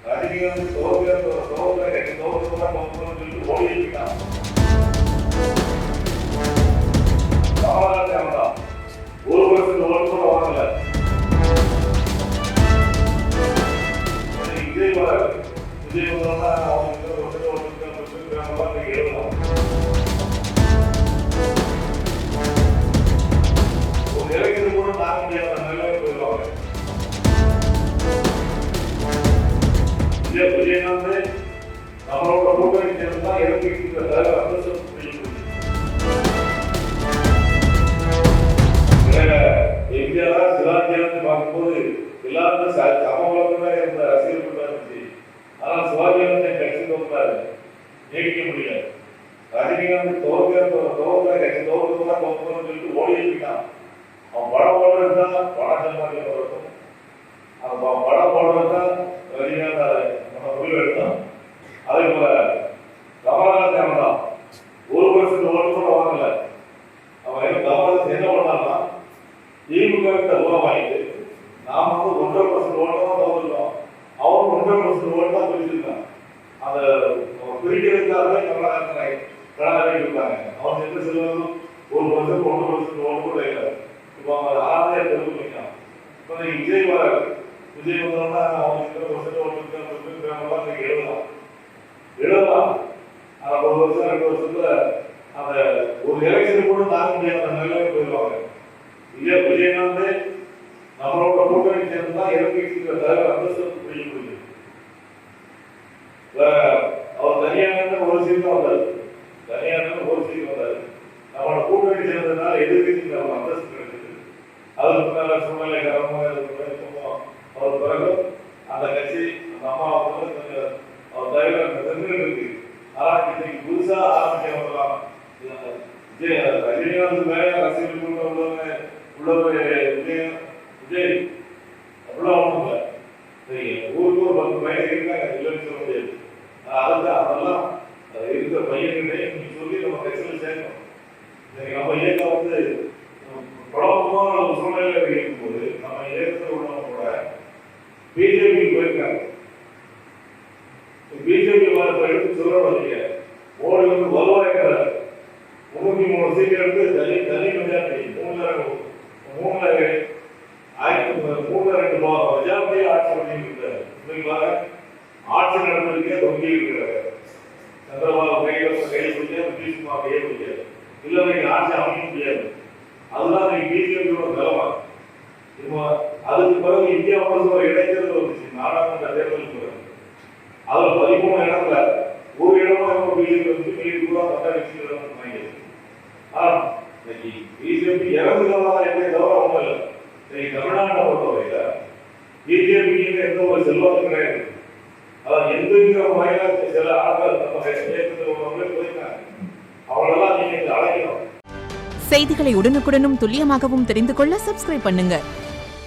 ரஜினிகாந்த் தோல்விதான் சொல்லிட்டு ஓடிட்டான். கமலஹாசன் தான் 1% ஓட்டு கூட வாங்கல. விஜய் வந்தோம்னா அவங்க எழுதலாம். ஒரு இளைஞர் கூட தாங்க முடியாத நிலைமை போயிடுவாங்க. விஜயகாந்த் நம்மளோட கூட்டணி சேர்ந்தா எம்ஜிஆர் சிவாஜியாந்து பார்க்கும்போது எல்லாருக்கும் சமபலமே இருந்த ரசிகர் கூட்டம் இருந்துச்சு. ஆனால் சிவாஜியாந்து கட்சி தோற்றாரு, நீடிக்க முடியாது. ரஜினிகாந்த் தோற்கதான் சொல்லிட்டு ஓடிட்டான். அவன் படம் போடுறதுதான் படம் சம்பாதிக்க போறதும், அவன் படம் போடுறதுதான் ரஜினிகாந்த் நம்ம முடிவு எடுத்தான். அதே போல கமலஹாசன் தான் 1% ஓட்டு கூட வாங்கல. அவன் கமலஹாசன் என்ன பண்ணான்னா திமுக உருவாகிட்டு நாம 1.5% ஓட்டு தான் தோற்றுட்டோம், அவன் 1.5% ஓட்டு தான் பிரிச்சிருக்கான். அந்த பிரிக்கிறதுக்காகவே கமலஹாசனை கடாரி இருக்காங்க. அவன் எந்த செல்வதும் 1% ஓட்டு கூட இல்லை. இப்போ அவங்க ஆறாவது தெலுங்கு பண்ணிக்கலாம். இப்போ விஜய் விஜய் வந்தோம்னா அவங்க 1% ஓட்டு எழுதலாம். ஆனால் 1 வருஷம் 2 வருஷத்துல அந்த ஒரு எலெக்ஷன் கூட தாங்க முடியாத நிலைமை போயிடுவாங்க. விஜயகாந்த் நம்மளோட கூட்டணி சேர்ந்தா அந்தஸ்து புரிய முடியும். அவர் தனியாக ஒரு சீட் வந்தாரு, நம்மளோட கூட்டணி சேர்ந்ததுனால எதிர்கட்சி அந்தஸ்து கிடைச்சது. அதுக்கு முன்னால சூழ்நிலை அவர் பிறகு அந்த கட்சி அந்த அம்மா அவர் தவிர இருக்கு. ஆனால் இன்னைக்கு புதுசா ஆரம்பிக்க வரலாம். ரஜினிகாந்த் மேல ரசிகர்கள் விஜய் அப்படிலாம் ஒண்ணும் இல்லை. ஊருக்கு ஒரு 10 பையன் இருக்காங்க, இல்லைன்னு சொல்ல முடியாது. அதுதான் அதெல்லாம் இருக்கிற பையன்கிட்டே நீங்க சொல்லி நம்ம கட்சியில் சேர்க்கணும். நம்ம இயக்கம் குழப்பமான ஒரு சூழ்நிலையில இருக்கும்போது நம்ம இயக்கத்தில் உள்ளவங்க கூட பிஜேபி போயிருக்காங்க. பிஜேபி எடுத்து சொல்ல மோடி வருவாய்ங்கிற 303 சீட் எடுத்து தனி மெஜாரிட்டி 3 மெஜாரிட்டி ஆட்சி பண்ணிருக்காரு. ஆட்சி நடவடிக்கை தொங்கி இருக்கிறார். சந்திரபாபு கையில் முடியாது, நிதிஷ்குமார் கையில் முடியாது. இல்லை நீங்க ஆட்சி அமைக்க முடியாது. அதுதான் நீங்க பிஜேபியோட நிலமா. இப்போ அதுக்கு பிறகு இந்தியா முழுக்க ஒரு இடைத்தேர்தல் வந்துச்சு, நாடாளுமன்ற தேர்தலுக்கு பிறகு. அதுல 13 இடத்துல ஒரு இடமும் பிஜேபி வந்து மீறி கூட பட்ட கட்சிகள் சொன்னாங்க. ஆனா பிஜேபி இறந்துதான் என்ன தவிர ஒன்றும் இல்லை. இன்னைக்கு தமிழ்நாட்டை பொறுத்தவரையில பிஜேபிக்கு எந்த ஒரு செல்வாக்கும் கிடையாது. அதான் எந்த வகையில சில ஆட்கள் நம்ம இயக்கத்தில் உள்ளவங்களே போயிருக்காங்க. அவங்களெல்லாம் நீங்க அழைக்கணும். செய்திகளை உடனுக்குடனும் துல்லியமாகவும் தெரிந்து கொள்ள சப்ஸ்கிரைப் பண்ணுங்க.